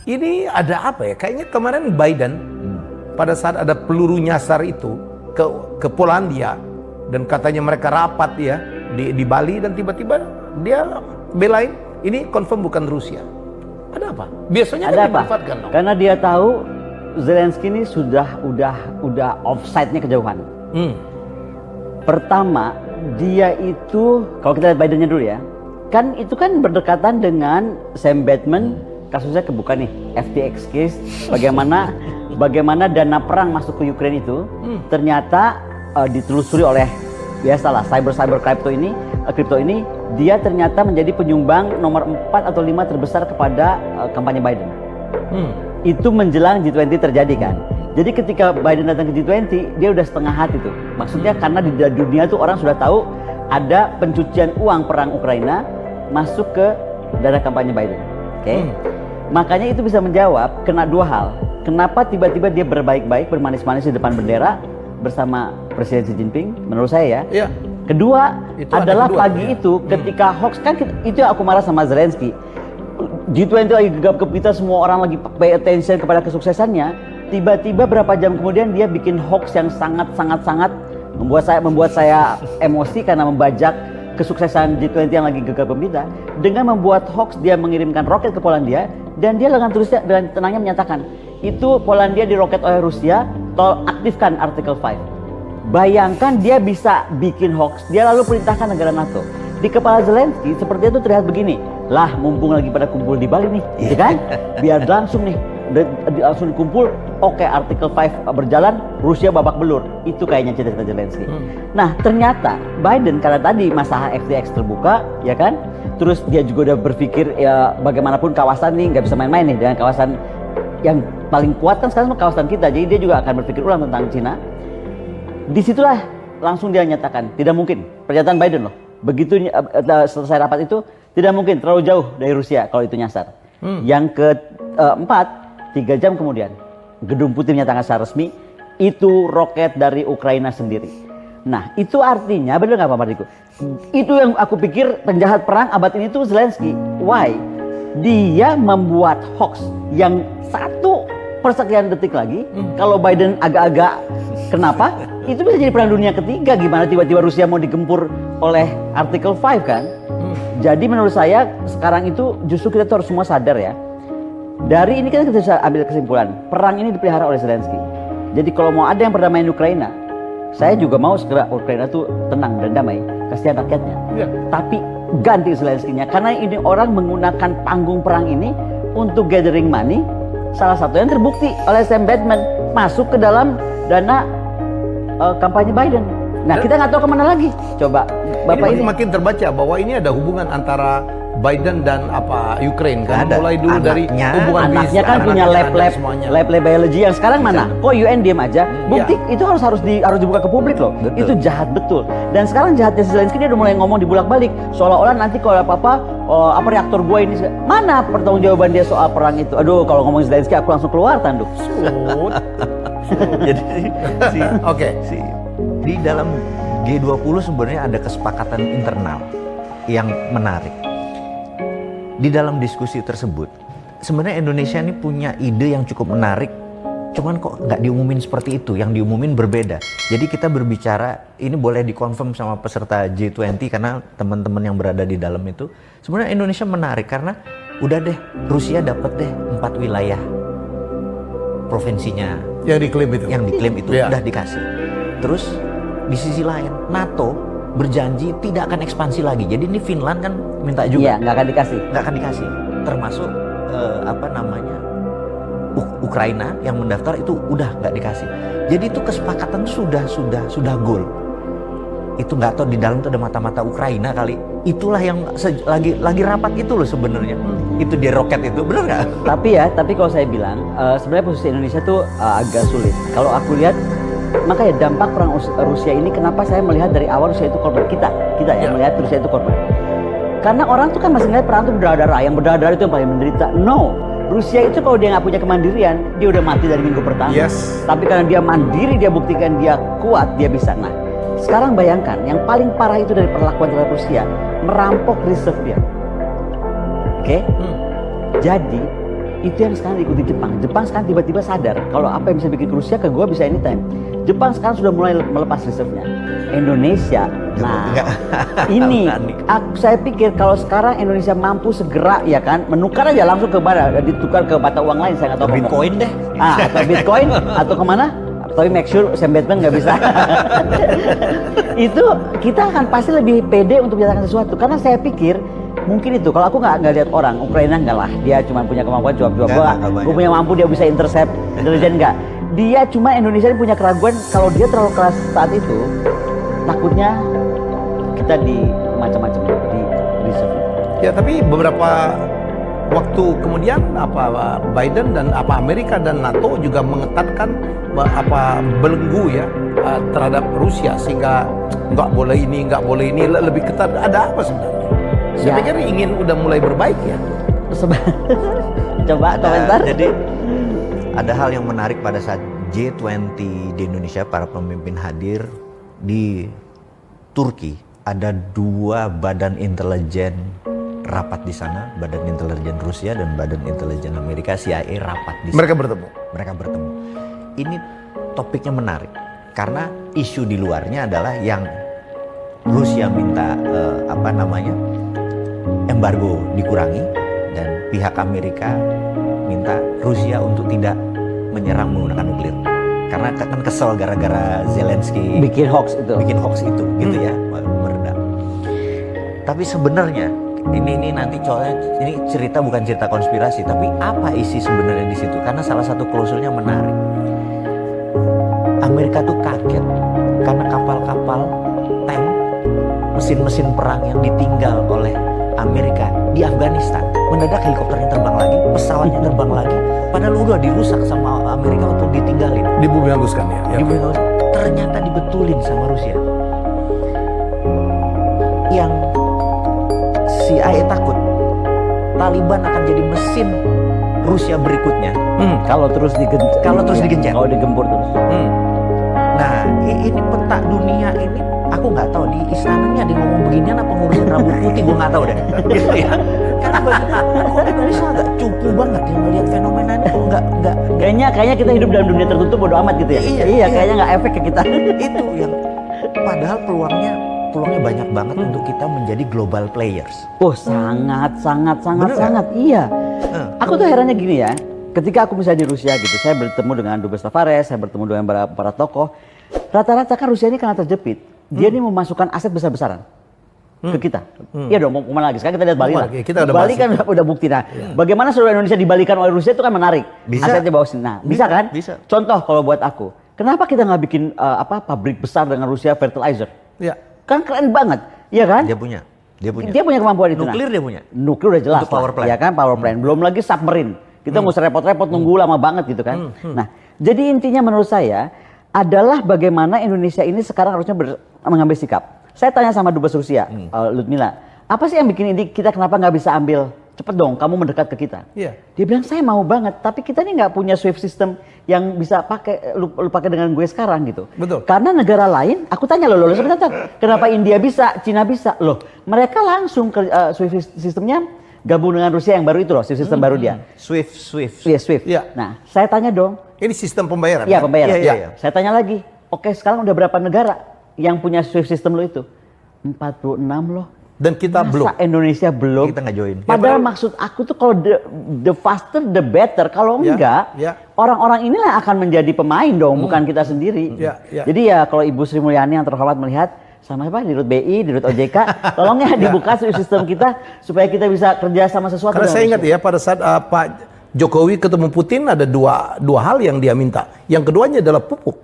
Ini ada apa ya? Kayaknya kemarin Biden pada saat ada peluru nyasar itu ke Polandia dan katanya mereka rapat ya di Bali dan tiba-tiba dia belain ini confirm bukan Rusia. Ada apa? Biasanya ada kan apa? dimanfaatkan dong. Karena dia tahu Zelensky ini udah offside-nya kejauhan. Pertama, dia itu kalau kita lihat Bidennya dulu ya, kan itu kan berdekatan dengan Sam Bankman, kasusnya kebuka nih, FTX case, bagaimana dana perang masuk ke Ukraina itu ternyata ditelusuri oleh biasalah cyber crypto ini dia ternyata menjadi penyumbang nomor 4 atau 5 terbesar kepada kampanye Biden. Itu menjelang G20 terjadi kan. Jadi ketika Biden datang ke G20, dia udah setengah hati tuh. Maksudnya karena di dunia tuh orang sudah tahu ada pencucian uang perang Ukraina masuk ke dana kampanye Biden. Oke. Makanya itu bisa menjawab kena dua hal. Kenapa tiba-tiba dia berbaik-baik, bermanis-manis di depan bendera bersama Presiden Xi Jinping? Menurut saya ya. Kedua itu adalah pagi itu ketika hoax kan itu yang aku marah sama Zelensky. G20 lagi gegap gempita, semua orang lagi pay attention kepada kesuksesannya. Tiba-tiba berapa jam kemudian dia bikin hoax yang sangat membuat saya emosi karena membajak kesuksesan G20 yang lagi gegap gempita. Dengan membuat hoax dia mengirimkan roket ke Polandia dan dia dengan tenangnya menyatakan itu Polandia diroket oleh Rusia, tolong aktifkan Artikel 5. Bayangkan dia bisa bikin hoax, dia lalu perintahkan negara NATO. Di kepala Zelensky seperti itu terlihat begini, lah mumpung lagi pada kumpul di Bali nih, ya kan? Biar langsung nih, langsung dikumpul, oke Artikel 5 berjalan, Rusia babak belur. Itu kayaknya cerita Zelensky. Nah ternyata Biden karena tadi masalah FTX terbuka, ya kan? Terus dia juga udah berpikir ya bagaimanapun kawasan nih nggak bisa main-main nih dengan kawasan yang paling kuat kan sekarang kawasan kita. Jadi dia juga akan berpikir ulang tentang Cina. Disitulah langsung dia nyatakan tidak mungkin, pernyataan Biden loh, begitu selesai rapat itu tidak mungkin, terlalu jauh dari Rusia kalau itu nyasar. Yang keempat, 3 jam kemudian Gedung Putih menyatakan secara resmi itu roket dari Ukraina sendiri. Nah itu artinya benar nggak Pak Mardiku? Itu yang aku pikir penjahat perang abad ini tuh Zelensky. Why? Dia membuat hoax yang 1/sekian detik lagi. Kalau Biden agak-agak kenapa? Itu bisa jadi perang dunia ketiga. Gimana tiba-tiba Rusia mau digempur oleh Artikel 5 kan? Jadi menurut saya sekarang itu justru kita tuh harus semua sadar ya. Dari ini kan kita bisa ambil kesimpulan, perang ini dipelihara oleh Zelensky. Jadi kalau mau ada yang perdamaian Ukraina, saya juga mau segera Ukraina tuh tenang dan damai, kasihan rakyatnya. Tapi ganti Zelensky-nya karena ini orang menggunakan panggung perang ini untuk gathering money. Salah satu yang terbukti oleh Sam Bankman masuk ke dalam dana kampanye Biden. Nah kita nggak tahu kemana lagi. Coba Bapak ini makin terbaca bahwa ini ada hubungan antara Biden dan Ukraine kan. Mulai dulu dari hubungan anaknya kan punya lab biology yang sekarang mana? Kok UN diam aja? Bukti itu harus dibuka ke publik loh. Betul. Itu jahat betul. Dan sekarang jahatnya Zelensky dia udah mulai ngomong dibulak-balik seolah-olah nanti kalau apa reaktor gua ini mana pertanggungjawaban dia soal perang itu. Aduh kalau ngomong Zelensky aku langsung keluar tanduk. Jadi di dalam G20 sebenarnya ada kesepakatan internal yang menarik. Di dalam diskusi tersebut, sebenarnya Indonesia ini punya ide yang cukup menarik, cuman kok nggak diumumin seperti itu, yang diumumin berbeda. Jadi kita berbicara, ini boleh dikonfirm sama peserta G20 karena teman-teman yang berada di dalam itu, sebenarnya Indonesia menarik karena udah deh, Rusia dapat deh 4 wilayah provinsinya yang diklaim itu udah dikasih. Terus di sisi lain NATO berjanji tidak akan ekspansi lagi. Jadi ini Finland kan minta juga. Iya, nggak akan dikasih. Termasuk Ukraina yang mendaftar itu udah nggak dikasih. Jadi itu kesepakatan sudah goal. Itu nggak tahu di dalam itu ada mata-mata Ukraina kali. Itulah yang lagi rapat itu loh sebenarnya. Itu di roket itu benar nggak? Tapi kalau saya bilang sebenarnya posisi Indonesia tuh agak sulit. Kalau aku lihat makanya dampak perang Rusia ini kenapa saya melihat dari awal Rusia itu korban kita ya melihat Rusia itu korban. Karena orang tuh kan masih melihat perang itu berdarah-darah, yang berdarah-darah itu yang paling menderita. No, Rusia itu kalau dia nggak punya kemandirian, dia udah mati dari minggu pertama. Tapi karena dia mandiri, dia buktikan dia kuat, dia bisa. Nah, sekarang bayangkan yang paling parah itu dari perlakuan terhadap Rusia, merampok reserve dia. Oke? Jadi Itu yang sekarang diikuti Jepang. Jepang sekarang tiba-tiba sadar kalau apa yang bisa bikin ke Rusia ke gua bisa anytime. Jepang sekarang sudah mulai melepas reserve-nya. Indonesia, nah ini saya pikir kalau sekarang Indonesia mampu segera ya kan menukar aja langsung ke mana, ditukar ke mata uang lain, saya nggak tahu. Bitcoin deh. Atau Bitcoin atau kemana? Tapi make sure Sam Bateman nggak bisa. Itu kita akan pasti lebih pede untuk menyatakan sesuatu karena saya pikir mungkin itu kalau aku nggak lihat orang Ukraina nggak lah, dia cuma punya kemampuan jawab-jawab, gue punya mampu dia bisa intercept intelijen nggak, dia cuma Indonesia ini punya keraguan kalau dia terlalu keras saat itu, takutnya kita di macam-macam di reserve. Ya, tapi beberapa waktu kemudian Biden dan Amerika dan NATO juga mengetatkan belenggu ya terhadap Rusia sehingga nggak boleh ini lebih ketat. Ada apa sebenarnya? Saya pikir ingin udah mulai berbaik ya. Coba komentar. Jadi ada hal yang menarik pada saat G20 di Indonesia, para pemimpin hadir di Turki. Ada 2 badan intelijen rapat di sana, badan intelijen Rusia dan badan intelijen Amerika, CIA rapat di sana. Mereka bertemu. Ini topiknya menarik karena isu di luarnya adalah yang Rusia minta embargo dikurangi dan pihak Amerika minta Rusia untuk tidak menyerang menggunakan nuklir karena kan kesel gara-gara Zelensky bikin hoax itu gitu ya, meredam. Tapi sebenarnya ini nanti ini cerita bukan cerita konspirasi, tapi apa isi sebenarnya di situ? Karena salah satu klausulnya menarik. Amerika tuh kaget karena kapal-kapal tank, mesin-mesin perang yang ditinggal oleh Amerika di Afghanistan, mendadak helikopternya terbang lagi, pesawatnya terbang lagi, padahal udah dirusak sama Amerika waktu ditinggalin. Dibumi-hanguskan ya. Ternyata dibetulin sama Rusia. Yang CIA takut Taliban akan jadi mesin Rusia berikutnya kalau terus digencet, kalau digempur terus. Nah ini peta dunia ini aku nggak tahu di istananya ada yang ngomong beginian apa ngurusin rambut putih, gue nggak tahu deh. Gitu ya. Karena kok Indonesia agak cupu banget yang melihat fenomena ini kok nggak. Kayaknya kita hidup dalam dunia tertutup bodo amat gitu ya. Iya, kayaknya nggak efek ke kita. Itu yang padahal peluangnya banyak banget untuk kita menjadi global players. Oh sangat. Iya. Aku tuh herannya gini ya. Ketika aku misalnya di Rusia gitu, saya bertemu dengan Dubes Tavares, saya bertemu dengan para tokoh. Rata-rata kan Rusia ini karena terjepit, dia ini memasukkan aset besar-besaran ke kita. Iya dong, mau kemana lagi? Sekarang kita lihat Bali lah. Bali kan udah bukti. Nah, bagaimana seluruh Indonesia dibalikan oleh Rusia itu kan menarik. Bisa. Asetnya bawa sini. Nah, bisa kan? Bisa. Contoh kalau buat aku, kenapa kita nggak bikin pabrik besar dengan Rusia fertilizer? Ya. Kan keren banget, iya kan? Dia punya kemampuan itu. Nuklir dia punya. Nuklir udah jelas. Untuk power plant. Ya kan, power plant. Belum lagi submarine. Kita nggak usah repot-repot nunggu lama banget gitu kan. Nah, jadi intinya menurut saya adalah bagaimana Indonesia ini sekarang harusnya mengambil sikap. Saya tanya sama Dubes Rusia, Ludmila, apa sih yang bikin ini kita kenapa nggak bisa ambil? Cepet dong, kamu mendekat ke kita. Iya. Dia bilang saya mau banget, tapi kita ini nggak punya SWIFT system yang bisa lu pakai dengan gue sekarang gitu. Betul. Karena negara lain, aku tanya loh sebentar, kenapa India bisa, Cina bisa? Loh, mereka langsung ke SWIFT sistemnya gabung dengan Rusia yang baru itu loh, sistem baru dia. SWIFT. Iya, SWIFT. Iya. Nah, saya tanya dong. Ini sistem pembayaran. Iya, pembayaran. Iya. Saya tanya lagi. Oke, sekarang udah berapa negara yang punya SWIFT system lo itu? 46 loh. Dan kita Masa belum. Indonesia belum. Kita nggak join. Padahal maksud aku tuh kalau the faster the better. Kalau enggak, orang-orang inilah akan menjadi pemain dong, bukan kita sendiri. Jadi ya kalau Ibu Sri Mulyani yang terhormat melihat sama apa di Dirut BI, di Dirut OJK, tolong ya dibuka sistem kita supaya kita bisa kerja sama sesuatu. Karena saya ingat ya pada saat Pak Jokowi ketemu Putin ada dua hal yang dia minta. Yang keduanya adalah pupuk.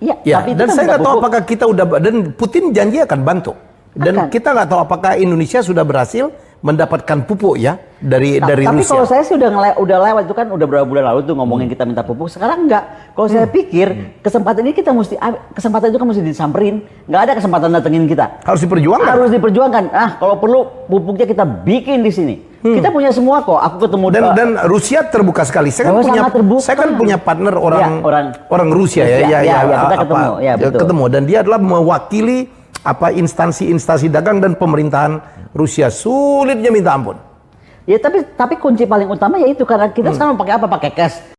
Iya, tapi dan saya nggak tahu apakah kita udah, dan Putin janji akan bantu. Dan kita nggak tahu apakah Indonesia sudah berhasil mendapatkan pupuk ya dari tapi Rusia. Kalau saya sih udah lewat itu kan udah beberapa bulan lalu tuh ngomongin kita minta pupuk. Sekarang enggak. Kalau saya pikir kesempatan ini kita kesempatan itu kan mesti disamperin. Nggak ada kesempatan datengin kita. Harus diperjuangkan. Kalau perlu pupuknya kita bikin di sini. Kita punya semua kok. Aku ketemu dan Rusia terbuka sekali. Saya kan punya partner orang Rusia kita ketemu. Ketemu dan dia adalah mewakili instansi-instansi dagang dan pemerintahan Rusia. Sulitnya minta ampun. Ya tapi kunci paling utama yaitu karena kita sekarang pakai apa? Pakai cash.